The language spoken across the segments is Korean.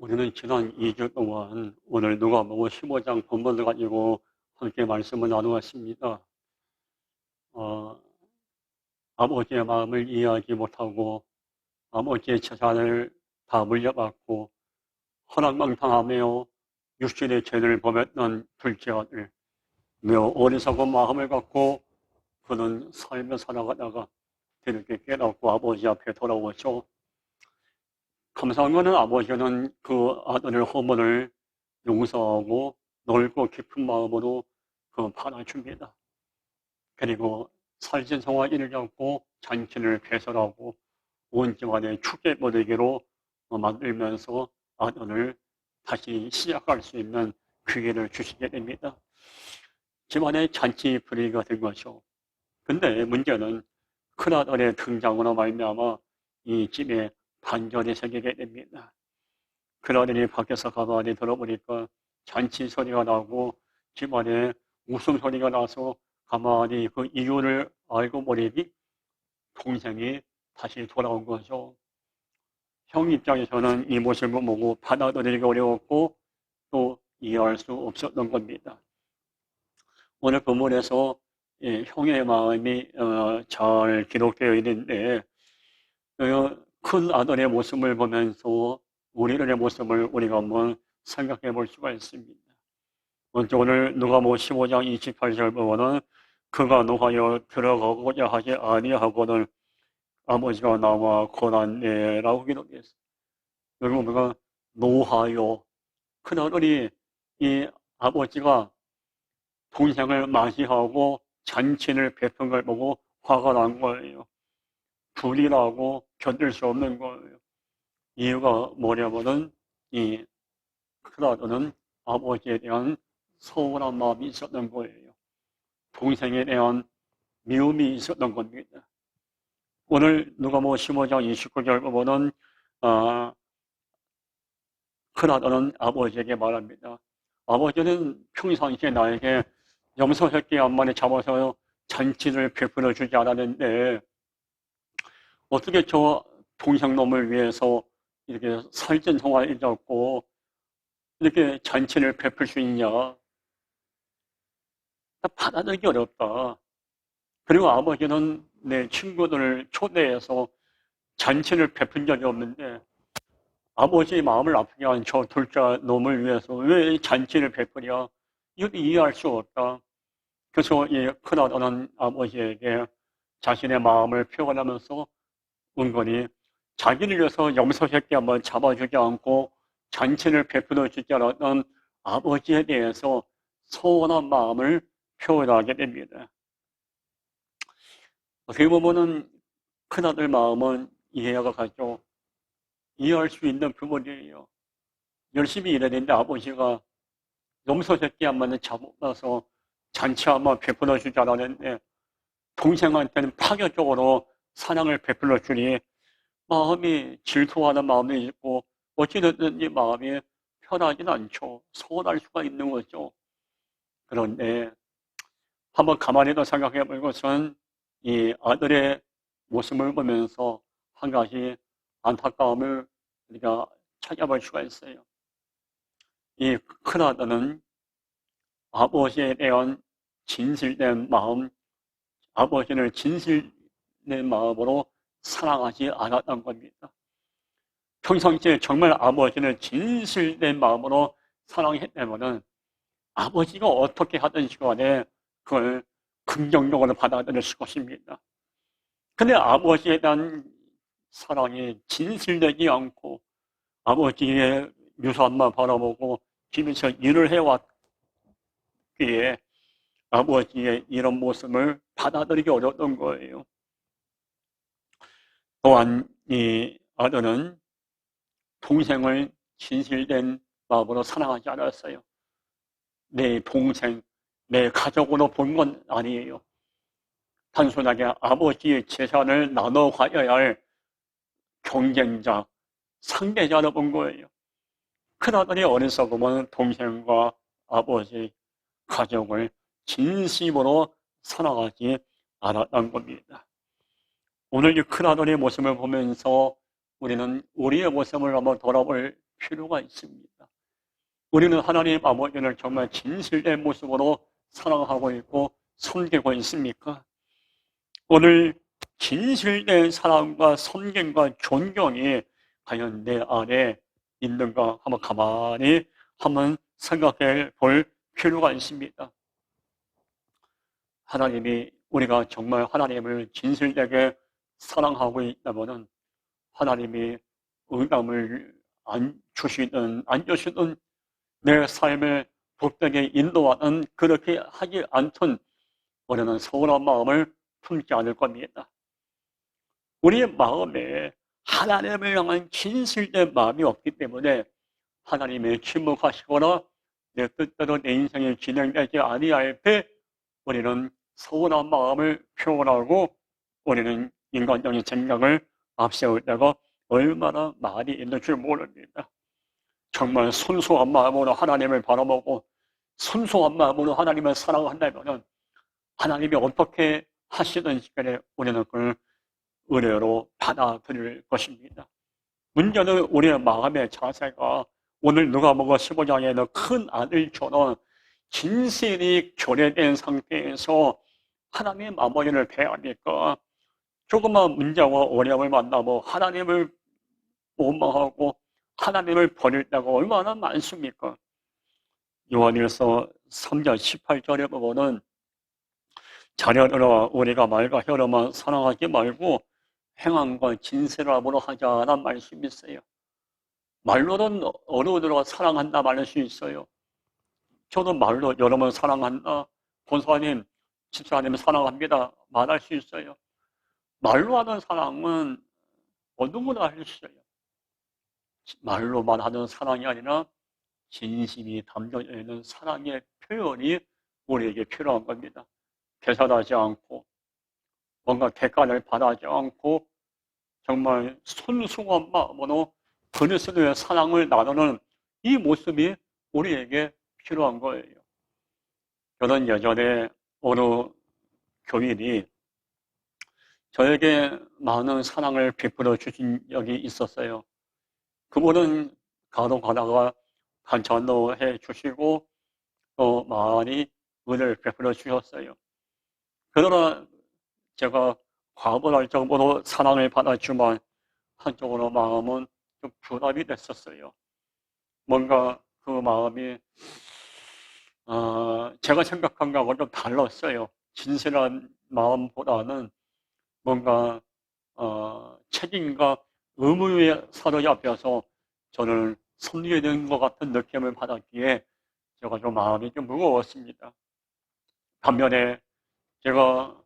우리는 지난 2주 동안 오늘 누가복음 15장 본문을 가지고 함께 말씀을 나누었습니다. 아버지의 마음을 이해하지 못하고 아버지의 재산을 다 물려받고 허랑방탕하며 육신의 죄를 범했던 둘째 아들, 매우 어리석은 마음을 갖고 그는 삶을 살아가다가 뒤늦게 깨닫고 아버지 앞에 돌아오죠. 감사한 것은 아버지는 그 아들의 허물을 용서하고 넓고 깊은 마음으로 받아줍니다. 그리고 살진 성화기를 잡고 잔치를 배설하고 온 집안의 축제 모되기로 만들면서 아들을 다시 시작할 수 있는 기회를 주시게 됩니다. 집안의 잔치 분위기가 된 거죠. 근데 문제는 큰아들의 등장으로 말미암아 이 집에 반전이 생기게 됩니다. 큰아들이 밖에서 가만히 들어보니까 잔치 소리가 나고 집안에 웃음소리가 나서 가만히 그 이유를 알고 보니 동생이 다시 돌아온 거죠. 형 입장에서는 이 모습을 보고 받아들이기 어려웠고 또 이해할 수 없었던 겁니다. 오늘 본문에서 형의 마음이 잘 기록되어 있는데 큰 아들의 모습을 보면서 우리들의 모습을 우리가 한번 생각해 볼 수가 있습니다. 먼저 오늘 누가복음 15장 28절 보면은 그가 노하여 들어가고자 하지 아니하거늘 아버지가 나와 권하네라고 기록했어요. 여기 보면 노하여 큰아들이 이 아버지가 동생을 맞이하고 잔치를 베푼 걸 보고 화가 난 거예요. 불이라고 견딜 수 없는 거예요. 이유가 뭐냐면은 이 큰아들은 아버지에 대한 서운한 마음이 있었던 거예요. 동생에 대한 미움이 있었던 겁니다. 오늘 누가복음 15장 29절 보면은 큰아들은 아버지에게 말합니다. 아버지는 평상시에 나에게 염소새끼 한 마리 잡아서 잔치를 베풀어 주지 않았는데 어떻게 저 동생놈을 위해서 이렇게 살찐 성화를 잡고 이렇게 잔치를 베풀 수 있냐? 받아들이기 어렵다. 그리고 아버지는 내 친구들을 초대해서 잔치를 베푼 적이 없는데 아버지의 마음을 아프게 한 저 둘째 놈을 위해서 왜 잔치를 베푸냐? 이것도 이해할 수 없다. 그래서 이 큰아들은 아버지에게 자신의 마음을 표현하면서 은근히 자기를 위해서 염소새끼 한번 잡아주지 않고 잔치를 베풀어 주지 않았던 아버지에 대해서 서운한 마음을 표현하게 됩니다. 어떻게 보면은 큰아들 마음은 이해가 가죠. 이해할 수 있는 부분이에요. 열심히 일했는데 아버지가 염소새끼 한 마리 잡아서 잔치 한번 베풀어 주지 않았는데 동생한테는 파격적으로 사랑을 베풀어 주니 마음이 질투하는 마음이 있고 어찌됐든지 마음이 편하진 않죠. 서운할 수가 있는 거죠. 그런데 한번 가만히 더 생각해 볼 것은 이 아들의 모습을 보면서 한 가지 안타까움을 우리가 찾아볼 수가 있어요. 이 큰아들은 아버지에 대한 진실된 마음, 아버지를 진실된 마음으로 사랑하지 않았던 겁니다. 평상시에 정말 아버지를 진실된 마음으로 사랑했다면 아버지가 어떻게 하든지 간에 그걸 긍정적으로 받아들일 것입니다. 근데 아버지에 대한 사랑이 진실되지 않고 아버지의 유산만 바라보고 집에서 일을 해왔기에 아버지의 이런 모습을 받아들이기 어려웠던 거예요. 또한 이 아들은 동생을 진실된 마음으로 사랑하지 않았어요. 내 동생, 내 가족으로 본 건 아니에요. 단순하게 아버지의 재산을 나눠 가져야 할 경쟁자, 상대자로 본 거예요. 큰아들이 어리석으면 동생과 아버지, 가족을 진심으로 사랑하지 않았던 겁니다. 오늘 이 큰아들의 모습을 보면서 우리는 우리의 모습을 한번 돌아볼 필요가 있습니다. 우리는 하나님 아버지를 정말 진실된 모습으로 사랑하고 있고 섬기고 있습니까? 오늘 진실된 사랑과 섬김과 존경이 과연 내 안에 있는가 한번 가만히 한번 생각해 볼 필요가 있습니다. 하나님이 우리가 정말 하나님을 진실되게 사랑하고 있다면 하나님이 응답을 안 주시든 내 삶을 복되게 인도하는 그렇게 하지 않던 우리는 서운한 마음을 품지 않을 겁니다. 우리의 마음에 하나님을 향한 진실된 마음이 없기 때문에 하나님의 침묵하시거나 내 뜻대로 내 인생이 진행되지 아니할 때 우리는 서운한 마음을 표현하고 우리는 인간적인 생각을 앞세울 때가 얼마나 많이 있는 줄 모릅니다. 정말 순수한 마음으로 하나님을 바라보고 순수한 마음으로 하나님을 사랑한다면 하나님이 어떻게 하시든지 간에 우리는 그걸 은혜로 받아들일 것입니다. 문제는 우리의 마음의 자세가 오늘 누가복음 15장에는 큰 아들처럼 진실이 교례된 상태에서 하나님 아버지를 대하니까 조그만 문제와 어려움을 만나고 하나님을 원망하고 하나님을 버릴 때가 얼마나 많습니까? 요한일서 3장 18절에 보면은 자녀들아 우리가 말과 혀로만 사랑하지 말고 행함과 진실함으로 하자는 말씀이 있어요. 말로는 어른으로 사랑한다 말할 수 있어요. 저도 말로 여러분 사랑한다, 권사님, 집사님 사랑합니다 말할 수 있어요. 말로 하는 사랑은 누구나 할 수 있어요. 말로만 하는 사랑이 아니라 진심이 담겨져 있는 사랑의 표현이 우리에게 필요한 겁니다. 계산하지 않고 뭔가 객관을 바라지 않고 정말 순수한 마음으로 그리스도의 사랑을 나누는 이 모습이 우리에게 필요한 거예요. 저는 예전에 어느 교인이 저에게 많은 사랑을 베풀어 주신 적이 있었어요. 그분은 간혹 가다가 반찬도 해 주시고 또 많이 은혜를 베풀어 주셨어요. 그러나 제가 과분할 정도로 사랑을 받았지만 한쪽으로 마음은 좀 부담이 됐었어요. 뭔가 그 마음이 제가 생각한 거하고 좀 달랐어요. 진실한 마음보다는 뭔가 책임과 의무에 사로잡혀서 저를 섬기게 된 것 같은 느낌을 받았기에 제가 좀 마음이 좀 무거웠습니다. 반면에 제가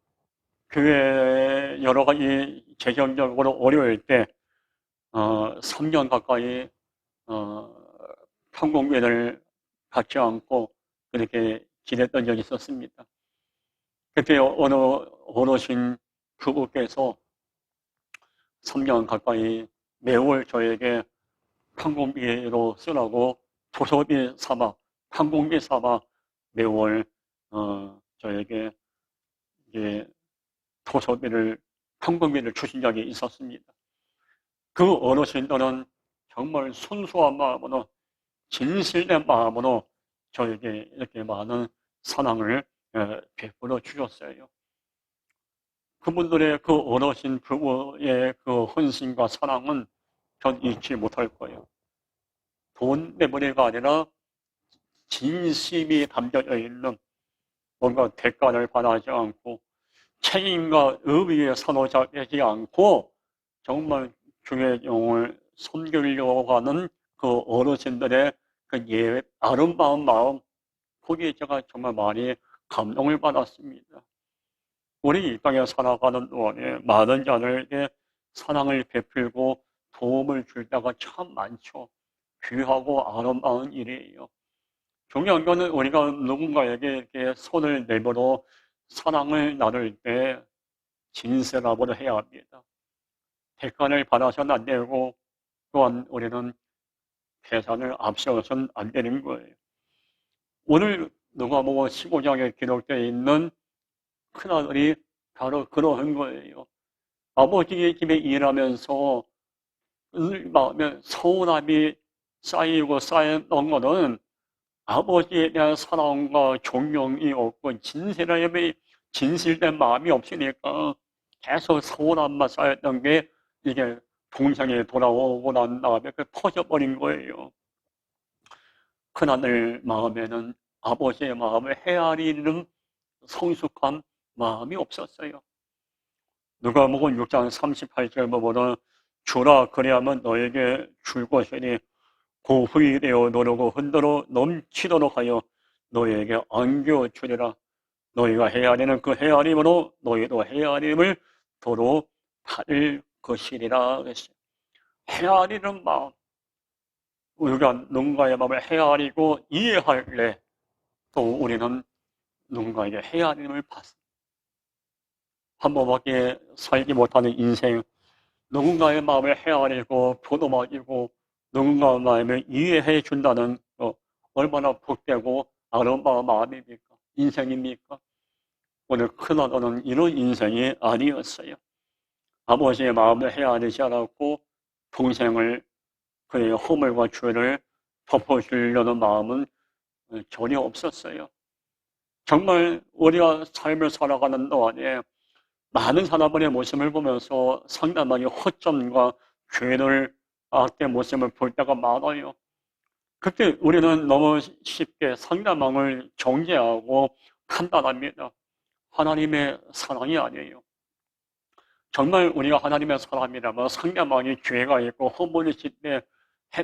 교회 여러 가지 재정적으로 어려울 때 3년 가까이 평공비를 받지 않고 그렇게 지냈던 적이 있었습니다. 그때 어느 어르신 부부께서 3년 가까이 매월 저에게 항공비로 쓰라고 도서비 삼아, 항공비 삼아 매월 저에게 이제 도서비를, 항공비를 주신 적이 있었습니다. 그 어르신들은 정말 순수한 마음으로 진실된 마음으로 저에게 이렇게 많은 사랑을 베풀어 주셨어요. 그분들의 그 어르신 부부의 그 헌신과 사랑은 전 잊지 못할 거예요. 돈 때문에가 아니라 진심이 담겨져 있는 뭔가 대가를 바라지 않고 책임과 의의에 사로잡히지 않고 정말 주의 영을 섬기려고 하는 그 어르신들의 그 아름다운 마음, 거기에 제가 정말 많이 감동을 받았습니다. 우리 이 땅에 살아가는 동안에 많은 자들에게 사랑을 베풀고 도움을 줄 때가 참 많죠. 귀하고 아름다운 일이에요. 중요한 것은 우리가 누군가에게 이렇게 손을 내밀어 사랑을 나눌 때 진실함으로 해야 합니다. 대가를 받아서는 안 되고 또한 우리는 계산을 앞세워서는 안 되는 거예요. 오늘 누가복음 15장에 기록되어 있는 큰아들이 바로 그러한 거예요. 아버지의 집에 일하면서 마음에 서운함이 쌓이고 쌓였던 것은 아버지에 대한 사랑과 존경이 없고 진실된 마음이 없으니까 계속 서운함만 쌓였던 게 이게 동생이 돌아오고 난 다음에 터져버린 거예요. 큰아들 마음에는 아버지의 마음을 헤아리는 성숙한 마음이 없었어요. 누가복음 6장 38절 보면 주라 그리하면 너에게 줄 것이니 고후히 되어 노르고 흔들어 넘치도록 하여 너에게 안겨 주리라. 너희가 헤아리는 그 헤아림으로 너희도 헤아림을 도로 받을 것이리라 그랬어요. 헤아리는 마음, 우리가 누군가의 마음을 헤아리고 이해할래 또 우리는 누군가에게 헤아림을 받습니다. 한 번밖에 살지 못하는 인생, 누군가의 마음을 헤아리고 보듬어주고 누군가의 마음을 이해해 준다는 얼마나 복되고 아름다운 마음입니까? 인생입니까? 오늘 큰아들은 이런 인생이 아니었어요. 아버지의 마음을 헤아리지 않았고 동생을 그의 허물과 죄를 덮어주려는 마음은 전혀 없었어요. 정말 우리가 삶을 살아가는 동안에 많은 사람들의 모습을 보면서 상당히 허점과 죄를 악의 모습을 볼 때가 많아요. 그때 우리는 너무 쉽게 상대방을 정죄하고 판단합니다. 하나님의 사랑이 아니에요. 정말 우리가 하나님의 사람이라면 상대방이 죄가 있고 허물이 있을 때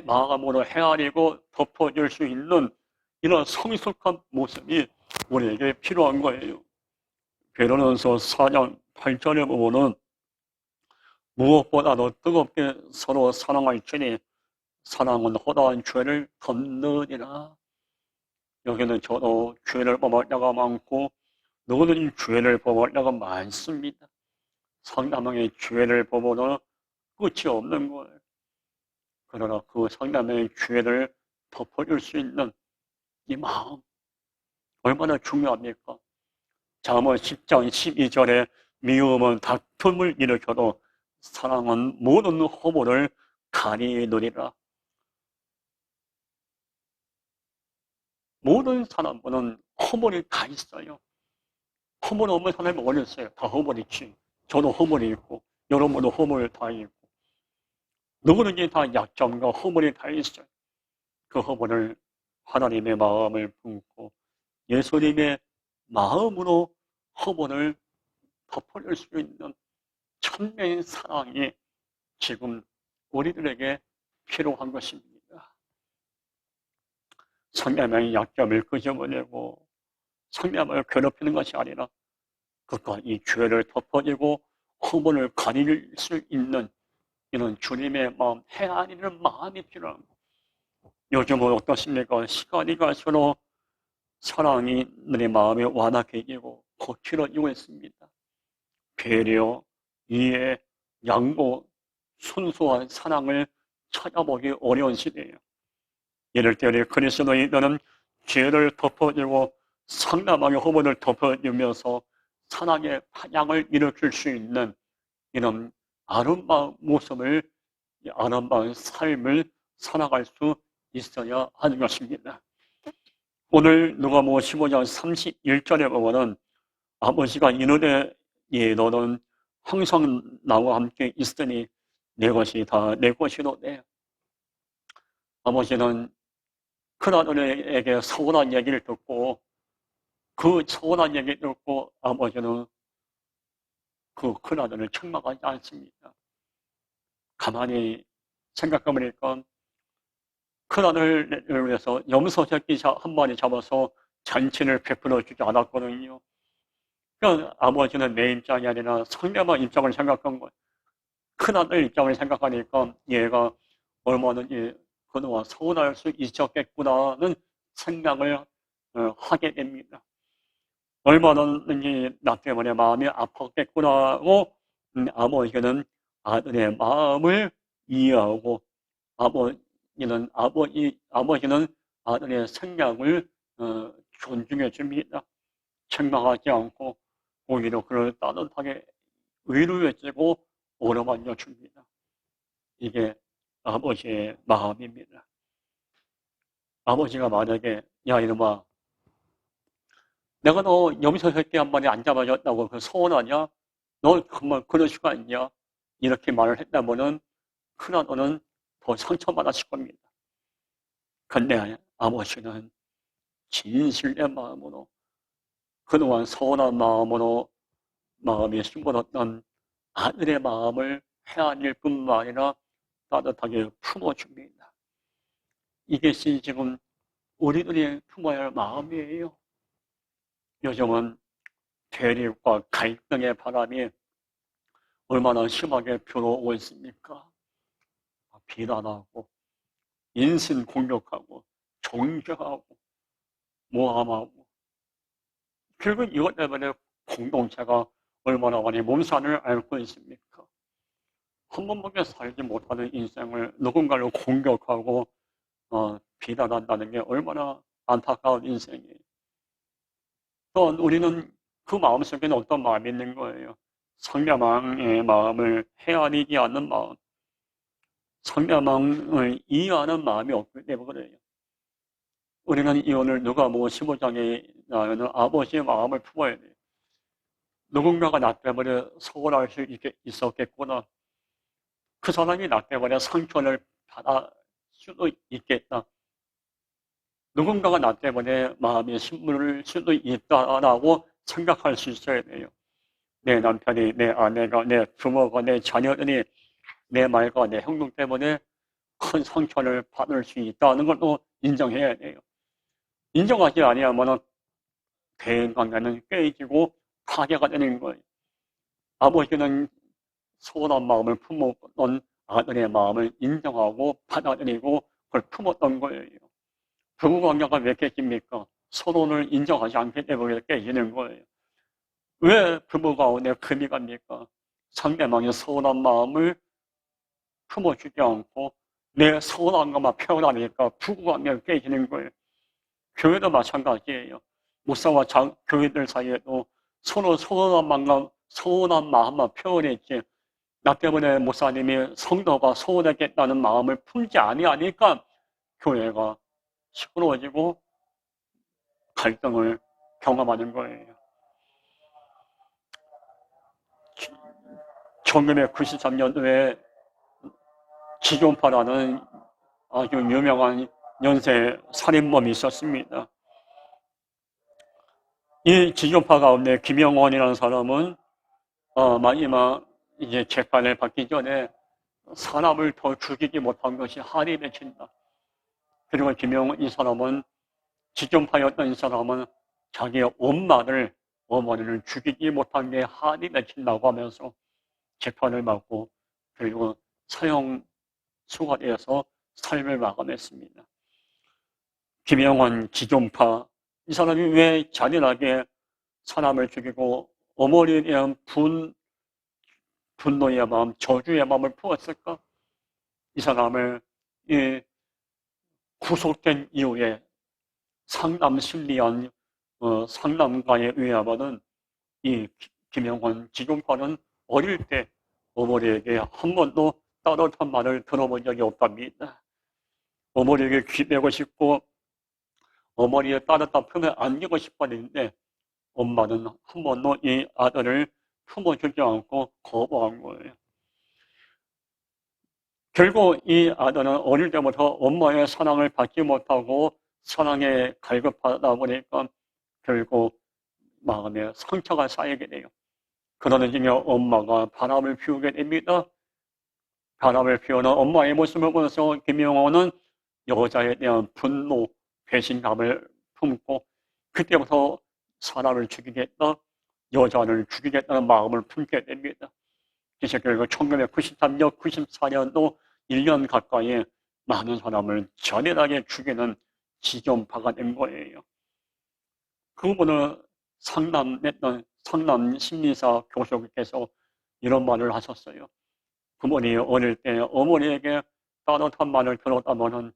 마음으로 헤아리고 덮어줄 수 있는 이런 성숙한 모습이 우리에게 필요한 거예요. 베드로전서 4장 8절에 보면은 무엇보다도 뜨겁게 서로 사랑할지니 사랑은 허다한 죄를 덮느니라. 여기는 저도 죄를 범할 때가 많고 누구든지 죄를 범할 때가 많습니다. 상대방의 죄를 범하면 끝이 없는 거예요. 그러나 그 상대방의 죄를 덮어줄 수 있는 이 마음 얼마나 중요합니까? 잠언 10장 12절에 미움은 다툼을 일으켜도 사랑은 모든 허물을 가리누리라. 모든 사람들은 허물이 다 있어요. 허물 없는 사람이 어디 있어요? 다 허물이 있지. 저도 허물이 있고 여러분도 허물 다 있고 누구든지 다 약점과 허물이 다 있어요. 그 허물을 하나님의 마음을 품고 예수님의 마음으로 허물을 덮어낼 수 있는 천명의 사랑이 지금 우리들에게 필요한 것입니다. 상대방의 약점을 끄집어내고 상대방을 괴롭히는 것이 아니라 그가 이 죄를 덮어내고 허물을 가릴 수 있는 이런 주님의 마음, 헤아리는 마음이 필요합니다. 요즘은 어떻습니까? 시간이 갈수록 사랑이 내 마음에 완악해지고 거칠어지고 있습니다. 배려, 이해, 양보, 순수한 사랑을 찾아보기 어려운 시대예요. 이럴 때 우리 그리스도인들은 죄를 덮어주고 상대방의 허물을 덮어주면서 사랑의 파장을 일으킬 수 있는 이런 아름다운 모습을, 아름다운 삶을 살아갈 수 있어야 하는 것입니다. 오늘 누가복음 15장 31절에 보면은 아버지가 이르되 예 너는 항상 나와 함께 있으니 내 것이 다 내 것이로되. 아버지는 큰아들에게 서운한 얘기를 듣고 그 서운한 얘기를 듣고 아버지는 그 큰아들을 책망하지 않습니다. 가만히 생각해보니까 큰아들을 위해서 염소 새끼 한 마리 잡아서 잔치를 베풀어 주지 않았거든요. 그러니까 아버지는 내 입장이 아니라 상대방 입장을 생각한 거예요. 큰아들 입장을 생각하니까 얘가 얼마든지 그동안 서운할 수 있었겠구나는 생각을 하게 됩니다. 얼마든지 나 때문에 마음이 아팠겠구나 하고 아버지는 아들의 마음을 이해하고 아버지는 아들의 생각을 존중해 줍니다. 책망하지 않고 오히려 그를 따뜻하게 위로해주고 어루만져 줍니다. 이게 아버지의 마음입니다. 아버지가 만약에 야 이놈아 내가 너 여기서 새끼 한 마리 안 잡아줬다고 그 서운하냐? 너 정말 그럴 수가 있냐? 이렇게 말을 했다면은 그나 너는 더 상처받았을 겁니다. 근데 아버지는 진실의 마음으로 그동안 서운한 마음으로 마음이 숨어뒀던 아들의 마음을 헤아릴 뿐만 아니라 따뜻하게 품어줍니다. 이것이 지금 우리들이 품어야 할 마음이에요. 요즘은 대립과 갈등의 바람이 얼마나 심하게 불어오고 있습니까? 비난하고 인신 공격하고 정죄하고 모함하고 결국 이것 때문에 공동체가 얼마나 많이 몸살을 앓고 있습니까? 한 번밖에 살지 못하는 인생을 누군가를 공격하고 비난한다는 게 얼마나 안타까운 인생이에요. 또한 우리는 그 마음속에는 어떤 마음이 있는 거예요? 상대방의 마음을 헤아리지 않는 마음, 상대방을 이해하는 마음이 없기 때문에 그래요. 우리는 이 오늘 누가복음 15장에 나오는 아버지의 마음을 품어야 돼요. 누군가가 나 때문에 서운할 수 있었겠구나. 그 사람이 나 때문에 상처를 받을 수도 있겠다. 누군가가 나 때문에 마음이 힘들 수도 있다라고 생각할 수 있어야 돼요. 내 남편이, 내 아내가, 내 부모가, 내 자녀들이 내 말과 내 행동 때문에 큰 상처를 받을 수 있다는 것도 인정해야 돼요. 인정하지 아니하면 대인관계는 깨지고 파괴가 되는 거예요. 아버지는 서운한 마음을 품었던 아들의 마음을 인정하고 받아들이고 그걸 품었던 거예요. 부부관계가 왜 깨집니까? 서로를 인정하지 않기 때문에 깨지는 거예요. 왜 부부가운데 금이 갑니까? 상대방의 서운한 마음을 품어주지 않고 내 서운한 것만 표현하니까 부부관계가 깨지는 거예요. 교회도 마찬가지예요. 목사와 교회들 사이에도 서로 서운한 마음만 표현했지 나 때문에 목사님이 성도가 서운했겠다는 마음을 품지 아니하니까 교회가 시끄러워지고 갈등을 경험하는 거예요. 1993년도에 지존파라는 아주 유명한 연쇄 살인범이 있었습니다. 이 지존파 가운데 김영원이라는 사람은 마지막 이제 재판을 받기 전에 사람을 더 죽이지 못한 것이 한이 맺힌다. 그리고 김영원 이 사람은 지존파였던 이 사람은 자기의 엄마를 어머니를 죽이지 못한 게 한이 맺힌다고 하면서 재판을 받고 그리고 사형 수감에서 삶을 마감했습니다. 김영환 지존파 이 사람이 왜 잔인하게 사람을 죽이고 어머니에 대한 분노의 마음, 저주의 마음을 품었을까? 이 사람을 구속된 이후에 상담 심리한 상담가에 의하면은 이 김영환 지존파는 어릴 때 어머니에게 한 번도 따뜻한 말을 들어본 적이 없답니다. 어머니에게 기대고 싶고 어머니의 따뜻한 품에 안기고 싶었는데 엄마는 한 번도 이 아들을 품어주지 않고 거부한 거예요. 결국 이 아들은 어릴 때부터 엄마의 사랑을 받지 못하고 사랑에 갈급하다 보니까 결국 마음에 상처가 쌓이게 돼요. 그러는 중에 엄마가 바람을 피우게 됩니다. 바람을 피우는 엄마의 모습을 보면서 김영호는 여자에 대한 분노, 배신감을 품고 그때부터 사람을 죽이겠다, 여자를 죽이겠다는 마음을 품게 됩니다. 그래서 결국 1993년, 94년도 1년 가까이 많은 사람을 잔인하게 죽이는 지존파가 된 거예요. 그분은 상담했던 상담 심리사 교수께서 이런 말을 하셨어요. 부모님이 어릴 때 어머니에게 따뜻한 말을 들었다면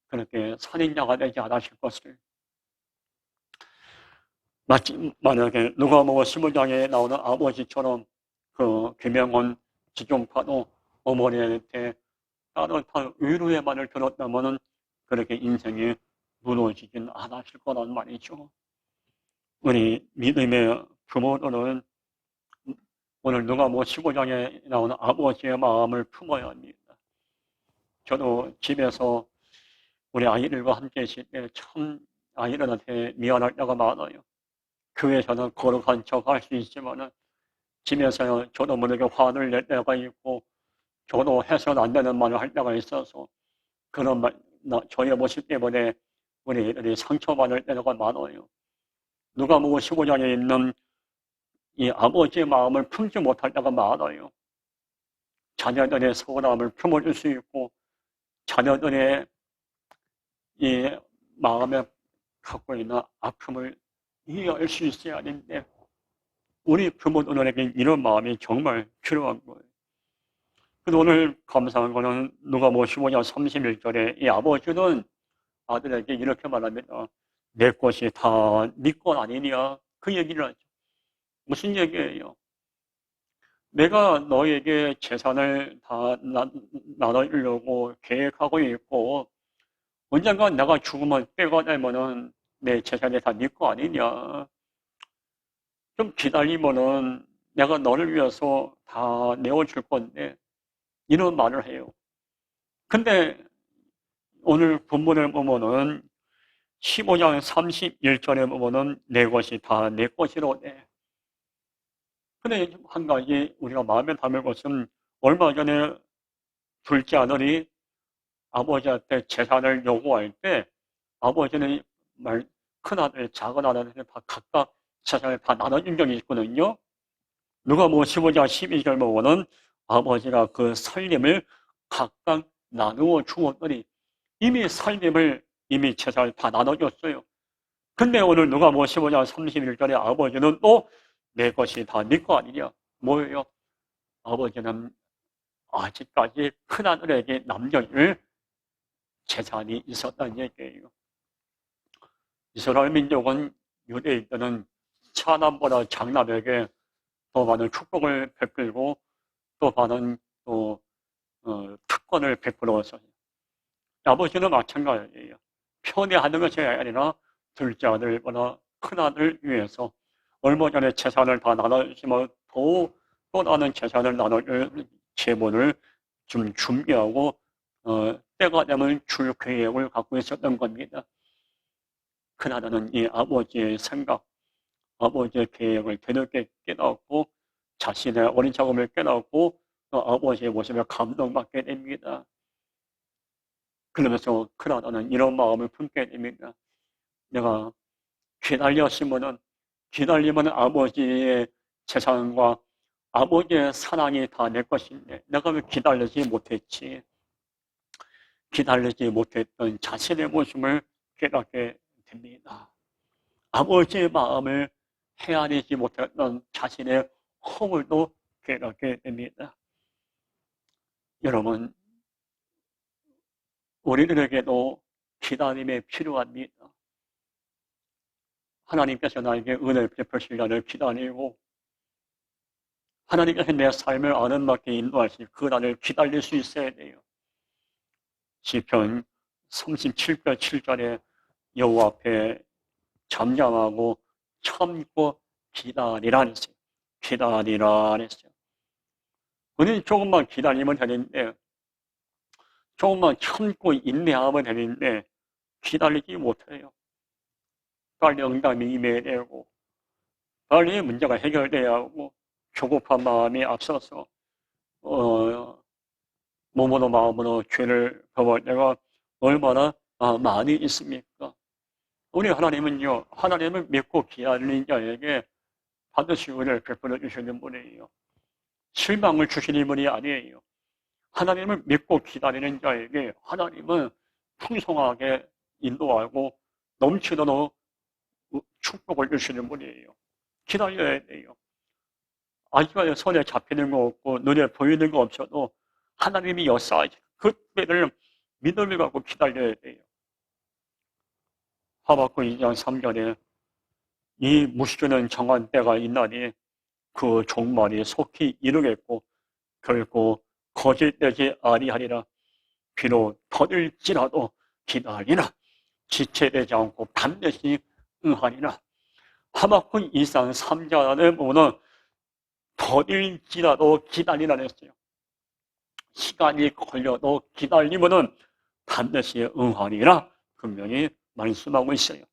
그렇게 살인자가 되지 않으실 것을. 만약에 누가복음 15장에 나오는 아버지처럼 그 김영원 지존파도 어머니한테 따뜻한 위로의 말을 들었다면 그렇게 인생이 무너지진 않으실 거란 말이죠. 우리 믿음의 부모들은 오늘 누가복음 15장에 나오는 아버지의 마음을 품어야 합니다. 저도 집에서 우리 아이들과 함께 있을 때 참 아이들한테 미안할 때가 많아요. 교회에서는 거룩한 척 할 수 있지만 집에서 저도 모르게 화를 낼 때가 있고 저도 해서는 안 되는 말을 할 때가 있어서 그런 저의 모습 때문에 우리 애들이 상처받을 때가 많아요. 누가복음 15장에 있는 이 아버지의 마음을 품지 못할 때가 많아요. 자녀들의 서운함을 품어줄 수 있고 자녀들의 이 마음에 갖고 있는 아픔을 이해할 수 있어야 하는데 우리 부모들에게 이런 마음이 정말 필요한 거예요. 그래서 오늘 감사한 거는 누가복음 15장 31절에 이 아버지는 아들에게 이렇게 말합니다. 내 것이 다 네 것 아니냐? 그 얘기를 하죠. 무슨 얘기예요? 내가 너에게 재산을 다 나눠주려고 계획하고 있고 언젠가 내가 죽으면 때가 되면은 내 재산이 다 네 거 아니냐? 좀 기다리면은 내가 너를 위해서 다 내어줄 건데 이런 말을 해요. 근데 오늘 본문을 보면은 15장 31절에 보면은 내 것이 다 내 것이로네. 근데 한 가지 우리가 마음에 담을 것은 얼마 전에 둘째 아들이 아버지한테 재산을 요구할 때 아버지는 큰아들, 작은아들한테 다 각각 재산을 다 나눠준 적이 있거든요. 누가복음 15장 12절 보면은 아버지가 그 살림을 각각 나누어 주었더니 이미 재산을 다 나눠줬어요. 근데 오늘 누가복음 15장 31절에 아버지는 또 내 것이 다 네 거 아니냐? 뭐예요? 아버지는 아직까지 큰아들에게 남겨줄 재산이 있었다는 얘기예요. 이스라엘 민족은 유대인들은 차남보다 장남에게 더 많은 축복을 베풀고 또 많은 특권을 베풀어서 아버지는 마찬가지예요. 편애하는 것이 아니라 둘째 아들보다 큰아들 위해서 얼마 전에 재산을 다 나눠주시면 또 다른 재산을 나눠줄 재본을 좀 준비하고 때가 되면 줄 계획을 갖고 있었던 겁니다. 큰아들은 이 아버지의 생각, 아버지의 계획을 뒤늦게 깨닫고 자신의 어린 작업을 깨닫고 아버지의 모습에 감동받게 됩니다. 그러면서 큰아들은 이런 마음을 품게 됩니다. 내가 기다리면 아버지의 재산과 아버지의 사랑이 다 내 것인데 내가 왜 기다리지 못했지? 기다리지 못했던 자신의 모습을 깨닫게 됩니다. 아버지의 마음을 헤아리지 못했던 자신의 허물도 깨닫게 됩니다. 여러분, 우리들에게도 기다림이 필요합니다. 하나님께서 나에게 은혜를 베푸시려를 기다리고 하나님께서 내 삶을 아는 맞게 인도하실 그 날을 기다릴 수 있어야 돼요. 시편 37편 7절에 여호와 앞에 잠잠하고 참고 기다리라 했어요. 기다리라 했어요. 우리는 조금만 기다리면 되는데 조금만 참고 인내하면 되는데 기다리지 못해요. 빨리 응답이 임해야 되고 빨리 문제가 해결돼야 하고 조급한 마음이 앞서서 몸으로 마음으로 죄를 범할 때가 얼마나 많이 있습니까? 우리 하나님은요, 하나님을 믿고 기다리는 자에게 반드시 은혜를 베풀어 주시는 분이에요. 실망을 주시는 분이 아니에요. 하나님을 믿고 기다리는 자에게 하나님은 풍성하게 인도하고 넘치도록 축복을 주시는 분이에요. 기다려야 돼요. 아직까지 손에 잡히는 거 없고 눈에 보이는 거 없어도 하나님이 역사하시 그때를 믿음을 갖고 기다려야 돼요. 하박국 2장 3절에 이 무시주는 정한 때가 있나니 그 종말이 속히 이르겠고 결코 거짓되지 아니하리라. 비록 더딜지라도 기다리라. 지체되지 않고 반드시 응하리라. 하박국 2장 3절에 보면 더딜지라도 기다리라 했어요. 시간이 걸려도 기다리면은 반드시 응하리라 분명히 말씀하고 있어요.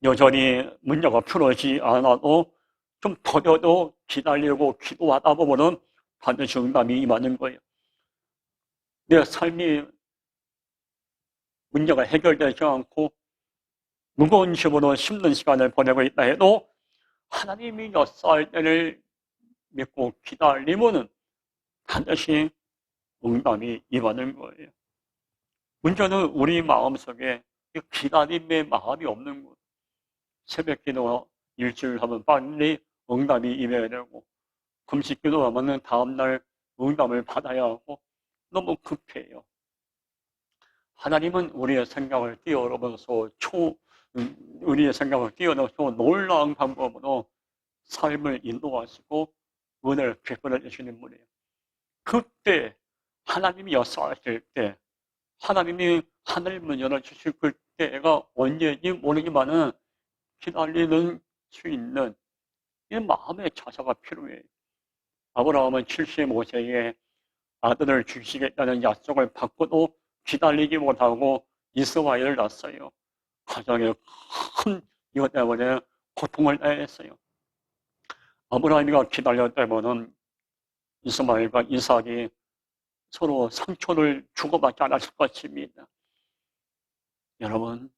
여전히 문제가 풀어지지 않아도 좀 더뎌도 기다리고 기도하다 보면은 반드시 응답이 임하는 거예요. 내 삶이 문제가 해결되지 않고 무거운 짐으로 힘든 시간을 보내고 있다 해도 하나님이 역사할 때를 믿고 기다리면은 반드시 응답이 임하는 거예요. 문제는 우리 마음속에 기다림의 마음이 없는 거예요. 새벽 기도 일주일 하면 빨리 응답이 임해야 되고, 금식 기도하면 다음날 응답을 받아야 하고, 너무 급해요. 하나님은 우리의 생각을 뛰어넘어서 우리의 생각을 뛰어넘어서 놀라운 방법으로 삶을 인도하시고 은혜를 베풀어 주시는 분이에요. 그때 하나님이 역사하실 때, 하나님이 하늘 문 열어주실 그때가 언제인지 모르지만은 기다리는 수 있는 이 마음의 자세가 필요해요. 아브라함은 75세에 아들을 주시겠다는 약속을 받고도 기다리지 못하고 이스마엘을 낳았어요. 가정에 큰 이것 때문에 고통을 당했어요. 아브라함이가 기다렸다면은 이스마엘과 이삭이 서로 상처를 주고받지 않았을 것입니다. 여러분,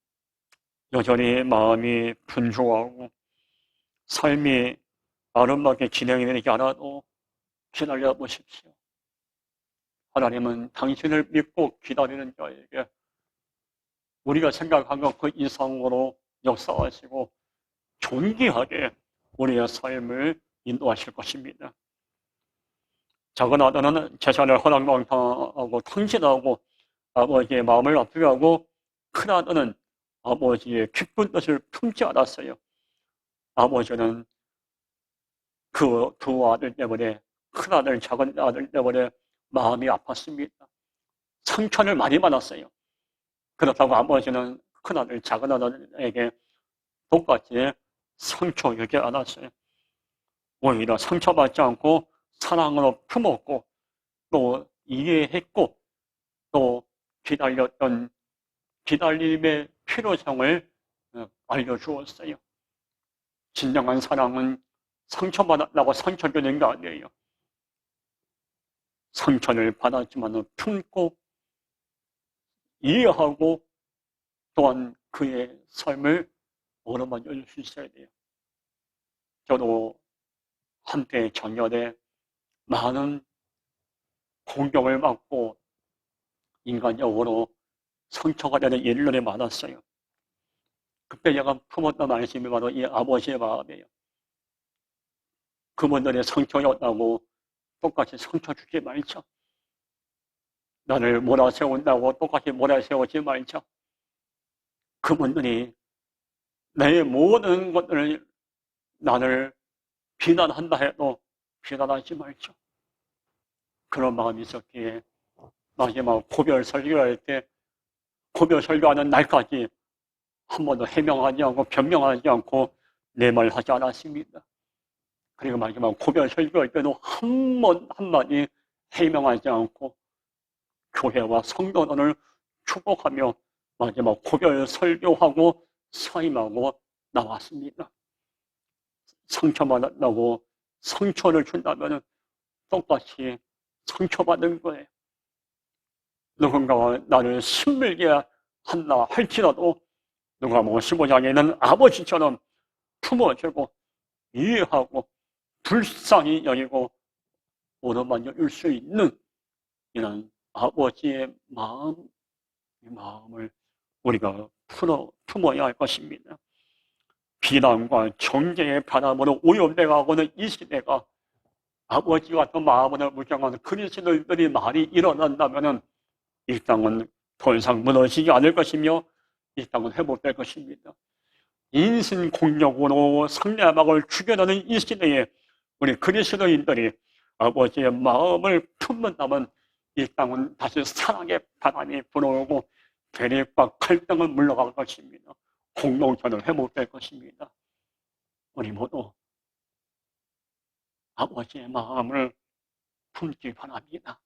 여전히 마음이 분주하고 삶이 아름답게 진행이 되지 않아도 기다려 보십시오. 하나님은 당신을 믿고 기다리는 자에게 우리가 생각한 것 그 이상으로 역사하시고 존귀하게 우리의 삶을 인도하실 것입니다. 작은 아들은 재산을 허랑방탕하고 탕진하고 아버지의 마음을 아프게 하고, 큰 아들은 아버지의 기쁜 뜻을 품지 않았어요. 아버지는 그 두 아들 때문에, 큰 아들, 작은 아들 때문에 마음이 아팠습니다. 상처를 많이 받았어요. 그렇다고 아버지는 큰 아들, 작은 아들에게 똑같이 상처 주지 않았어요. 오히려 상처받지 않고 사랑으로 품었고 또 이해했고 또 기다렸던 기다림의 필요성을 알려주었어요. 진정한 사랑은 상처받았다고 상처 주는 게 아니에요. 상처를 받았지만 품고 이해하고 또한 그의 삶을 어루만져 줄 수 있어야 돼요. 저도 한때 작년에 많은 공격을 받고 인간적으로 상처가 되는 일들이 많았어요. 그때 제가 품었던 말씀이 바로 이 아버지의 마음이에요. 그분들의 상처였다고 똑같이 상처 주지 말자. 나를 몰아세운다고 똑같이 몰아세우지 말자. 그분들이 내 모든 것들을 나를 비난한다 해도 비난하지 말자. 그런 마음이 있었기에 마지막 고별 설교할 때 고별 설교하는 날까지 한 번도 해명하지 않고 변명하지 않고 내 말 하지 않았습니다. 그리고 마지막 고별 설교할 때도 한 번 한마디 해명하지 않고 교회와 성도들을 축복하며 마지막 고별 설교하고 사임하고 나왔습니다. 상처받았다고 상처를 준다면 똑같이 상처받은 거예요. 누군가가 나를 힘들게 한다 할지라도 누가복음 15장에 있는 아버지처럼 품어주고 이해하고 불쌍히 여기고 오르만져 줄 수 있는 이런 아버지의 마음을 우리가 품어야 할 것입니다. 비난과 정죄의 바람으로 오염돼가고는 이 시대가 아버지 같은 마음을 무장하는 그리스도인들이 많이 일어난다면 이 땅은 더 이상 무너지지 않을 것이며 이 땅은 회복될 것입니다. 인신 공격으로 상대방을 죽여내는 이 시대에 우리 그리스도인들이 아버지의 마음을 품는다면 이 땅은 다시 사랑의 바람이 불어오고 대립과 갈등은 물러갈 것입니다. 공동체는 회복될 것입니다. 우리 모두 아버지의 마음을 품기 바랍니다.